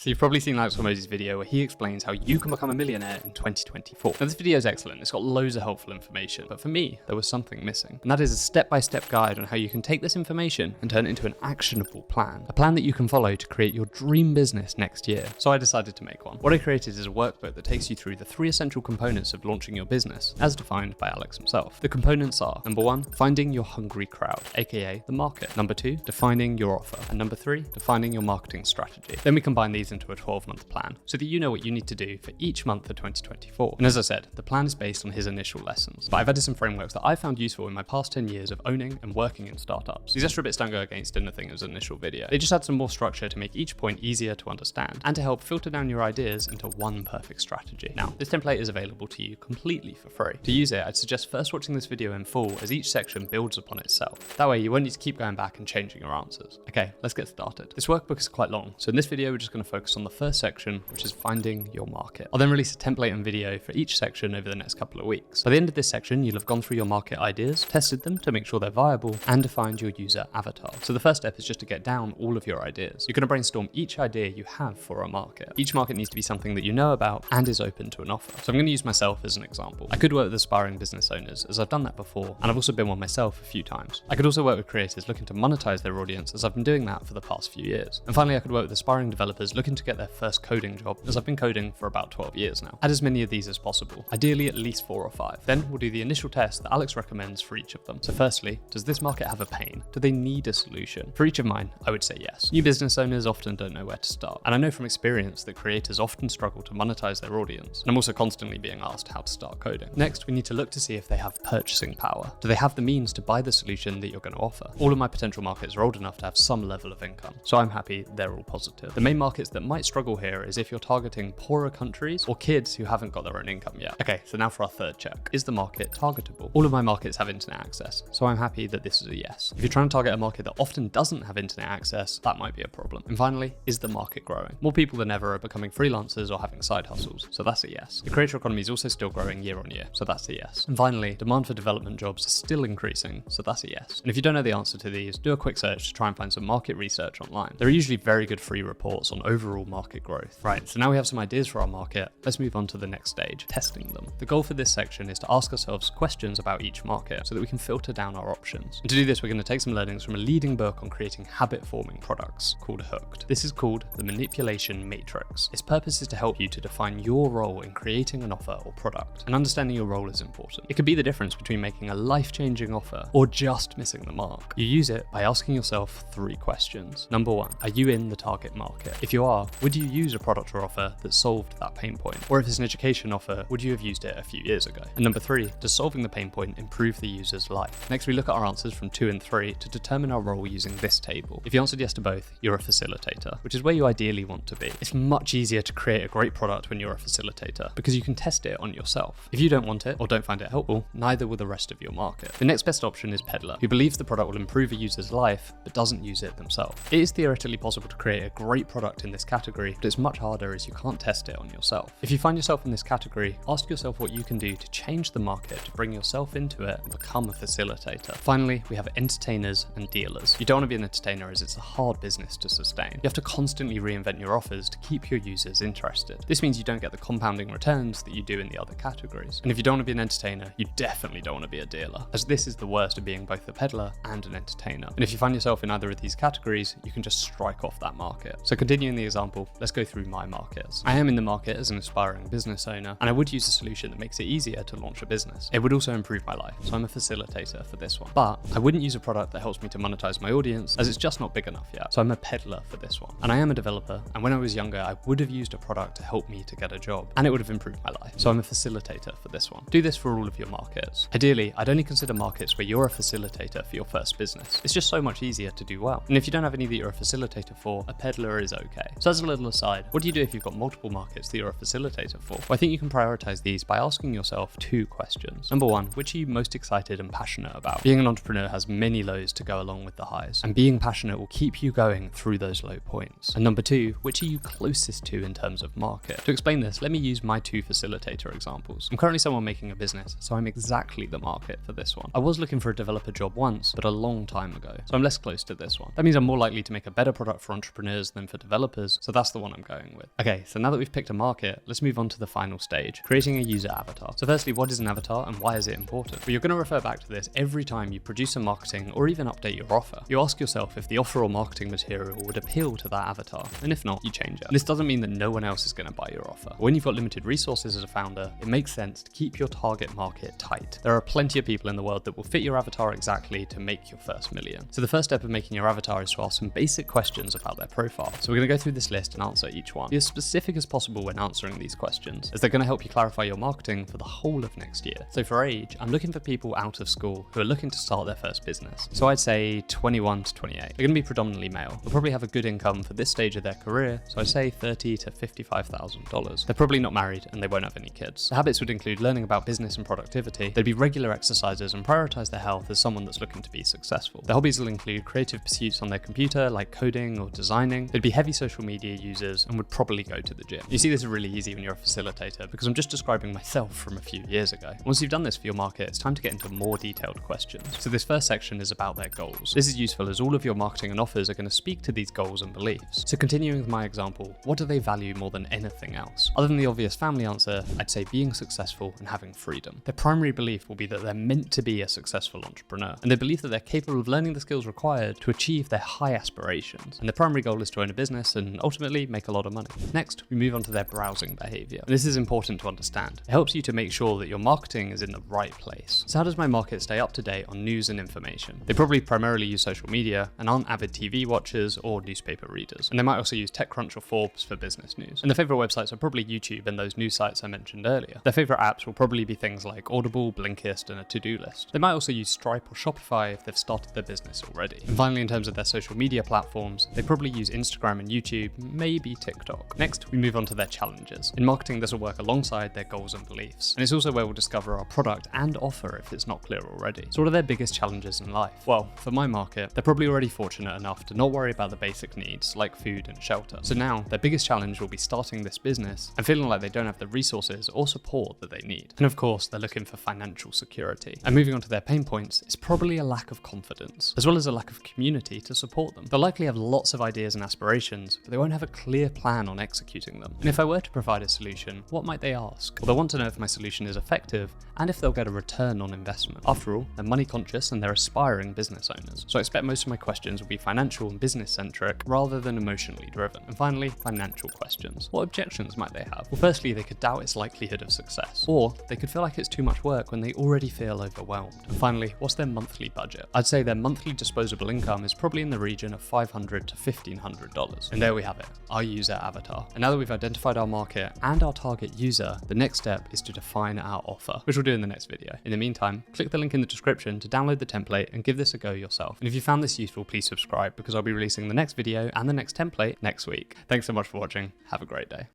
So you've probably seen Alex Hormozi's video where he explains how you can become a millionaire in 2024. Now this video is excellent, it's got loads of helpful information, but for me, there was something missing. And that is a step-by-step guide on how you can take this information and turn it into an actionable plan. A plan that you can follow to create your dream business next year. So I decided to make one. What I created is a workbook that takes you through the 3 essential components of launching your business, as defined by Alex himself. The components are, number 1, finding your hungry crowd, aka the market. Number 2, defining your offer. And number 3, defining your marketing strategy. Then we combine these into a 12-month plan so that you know what you need to do for each month of 2024. And as I said, the plan is based on his initial lessons, but I've added some frameworks that I found useful in my past 10 years of owning and working in startups. These extra bits don't go against anything as an initial video. They just add some more structure to make each point easier to understand and to help filter down your ideas into one perfect strategy. Now, this template is available to you completely for free. To use it, I'd suggest first watching this video in full as each section builds upon itself. That way you won't need to keep going back and changing your answers. Okay, let's get started. This workbook is quite long, so in this video we're just going to focus on the first section, which is finding your market. I'll then release a template and video for each section over the next couple of weeks. By the end of this section, you'll have gone through your market ideas, tested them to make sure they're viable, and defined your user avatar. So the first step is just to get down all of your ideas. You're going to brainstorm each idea you have for a market. Each market needs to be something that you know about and is open to an offer. So I'm going to use myself as an example. I could work with aspiring business owners, as I've done that before, and I've also been one myself a few times. I could also work with creators looking to monetize their audience, as I've been doing that for the past few years. And finally, I could work with aspiring developers looking to get their first coding job, as I've been coding for about 12 years now. Add as many of these as possible, ideally at least 4 or 5. Then we'll do the initial test that Alex recommends for each of them. So firstly, does this market have a pain? Do they need a solution? For each of mine, I would say yes. New business owners often don't know where to start. And I know from experience that creators often struggle to monetize their audience. And I'm also constantly being asked how to start coding. Next, we need to look to see if they have purchasing power. Do they have the means to buy the solution that you're going to offer? All of my potential markets are old enough to have some level of income, so I'm happy they're all positive. The main markets that might struggle here is if you're targeting poorer countries or kids who haven't got their own income yet. Okay, so now for our third check. Is the market targetable? All of my markets have internet access, so I'm happy that this is a yes. If you're trying to target a market that often doesn't have internet access, that might be a problem. And finally, is the market growing? More people than ever are becoming freelancers or having side hustles, so that's a yes. The creator economy is also still growing year on year, so that's a yes. And finally, demand for development jobs is still increasing, so that's a yes. And if you don't know the answer to these, do a quick search to try and find some market research online. There are usually very good free reports on overall market growth. Right, so now we have some ideas for our market. Let's move on to the next stage, testing them. The goal for this section is to ask ourselves questions about each market so that we can filter down our options. And to do this, we're going to take some learnings from a leading book on creating habit-forming products called Hooked. This is called the Manipulation Matrix. Its purpose is to help you to define your role in creating an offer or product. And understanding your role is important. It could be the difference between making a life-changing offer or just missing the mark. You use it by asking yourself 3 questions. Number 1, are you in the target market? If you are, would you use a product or offer that solved that pain point? Or if it's an education offer, would you have used it a few years ago? And number 3, does solving the pain point improve the user's life? Next, we look at our answers from 2 and 3 to determine our role using this table. If you answered yes to both, you're a facilitator, which is where you ideally want to be. It's much easier to create a great product when you're a facilitator because you can test it on yourself. If you don't want it or don't find it helpful, neither will the rest of your market. The next best option is peddler, who believes the product will improve a user's life but doesn't use it themselves. It is theoretically possible to create a great product in this category, but it's much harder as you can't test it on yourself. If you find yourself in this category, ask yourself what you can do to change the market to bring yourself into it and become a facilitator. Finally, we have entertainers and dealers. You don't want to be an entertainer as it's a hard business to sustain. You have to constantly reinvent your offers to keep your users interested. This means you don't get the compounding returns that you do in the other categories. And if you don't want to be an entertainer, you definitely don't want to be a dealer, as this is the worst of being both a peddler and an entertainer. And if you find yourself in either of these categories, you can just strike off that market. So continuing the example, let's go through my markets. I am in the market as an aspiring business owner, and I would use a solution that makes it easier to launch a business. It would also improve my life, so I'm a facilitator for this one. But I wouldn't use a product that helps me to monetize my audience, as it's just not big enough yet, so I'm a peddler for this one. And I am a developer, and when I was younger, I would have used a product to help me to get a job, and it would have improved my life, so I'm a facilitator for this one. Do this for all of your markets. Ideally, I'd only consider markets where you're a facilitator for your first business. It's just so much easier to do well. And if you don't have any that you're a facilitator for, a peddler is okay. So as a little aside, what do you do if you've got multiple markets that you're a facilitator for? Well, I think you can prioritize these by asking yourself 2 questions. Number 1, which are you most excited and passionate about? Being an entrepreneur has many lows to go along with the highs, and being passionate will keep you going through those low points. And number 2, which are you closest to in terms of market? To explain this, let me use my 2 facilitator examples. I'm currently someone making a business, so I'm exactly the market for this one. I was looking for a developer job once, but a long time ago, so I'm less close to this one. That means I'm more likely to make a better product for entrepreneurs than for developers, $50, so that's the one I'm going with. Okay, so now that we've picked a market, let's move on to the final stage, creating a user avatar. So firstly, what is an avatar and why is it important? Well, you're going to refer back to this every time you produce a marketing or even update your offer. You ask yourself if the offer or marketing material would appeal to that avatar, and if not, you change it. And this doesn't mean that no one else is going to buy your offer. When you've got limited resources as a founder, it makes sense to keep your target market tight. There are plenty of people in the world that will fit your avatar exactly to make your first million. So the first step of making your avatar is to ask some basic questions about their profile. So we're going to go through this list and answer each one. Be as specific as possible when answering these questions, as they're going to help you clarify your marketing for the whole of next year. So for age, I'm looking for people out of school who are looking to start their first business. So I'd say 21 to 28. They're going to be predominantly male. They'll probably have a good income for this stage of their career, so I'd say $30,000 to $55,000. They're probably not married and they won't have any kids. The habits would include learning about business and productivity. They'd be regular exercisers and prioritize their health as someone that's looking to be successful. Their hobbies will include creative pursuits on their computer, like coding or designing. They'd be heavy social media users and would probably go to the gym. You see, this is really easy when you're a facilitator because I'm just describing myself from a few years ago. Once you've done this for your market, it's time to get into more detailed questions. So this first section is about their goals. This is useful as all of your marketing and offers are going to speak to these goals and beliefs. So continuing with my example, what do they value more than anything else? Other than the obvious family answer, I'd say being successful and having freedom. Their primary belief will be that they're meant to be a successful entrepreneur, and they believe that they're capable of learning the skills required to achieve their high aspirations. And their primary goal is to own a business and ultimately make a lot of money. Next, we move on to their browsing behavior. And this is important to understand. It helps you to make sure that your marketing is in the right place. So how does my market stay up to date on news and information? They probably primarily use social media and aren't avid TV watchers or newspaper readers. And they might also use TechCrunch or Forbes for business news. And their favorite websites are probably YouTube and those news sites I mentioned earlier. Their favorite apps will probably be things like Audible, Blinkist, and a to-do list. They might also use Stripe or Shopify if they've started their business already. And finally, in terms of their social media platforms, they probably use Instagram and YouTube, maybe TikTok. Next, we move on to their challenges. In marketing, this will work alongside their goals and beliefs. And it's also where we'll discover our product and offer if it's not clear already. So what are their biggest challenges in life? Well, for my market, they're probably already fortunate enough to not worry about the basic needs like food and shelter. So now, their biggest challenge will be starting this business and feeling like they don't have the resources or support that they need. And of course, they're looking for financial security. And moving on to their pain points, it's probably a lack of confidence, as well as a lack of community to support them. They'll likely have lots of ideas and aspirations, but they won't have a clear plan on executing them. And if I were to provide a solution, what might they ask? Well, they'll want to know if my solution is effective and if they'll get a return on investment. After all, they're money conscious and they're aspiring business owners. So I expect most of my questions will be financial and business centric rather than emotionally driven. And finally, financial questions. What objections might they have? Well, firstly, they could doubt its likelihood of success, or they could feel like it's too much work when they already feel overwhelmed. And finally, what's their monthly budget? I'd say their monthly disposable income is probably in the region of $500 to $1,500. And there we have it, our user avatar. And now that we've identified our market and our target user, the next step is to define our offer, which we'll do in the next video. In the meantime, click the link in the description to download the template and give this a go yourself. And if you found this useful, please subscribe because I'll be releasing the next video and the next template next week. Thanks so much for watching. Have a great day.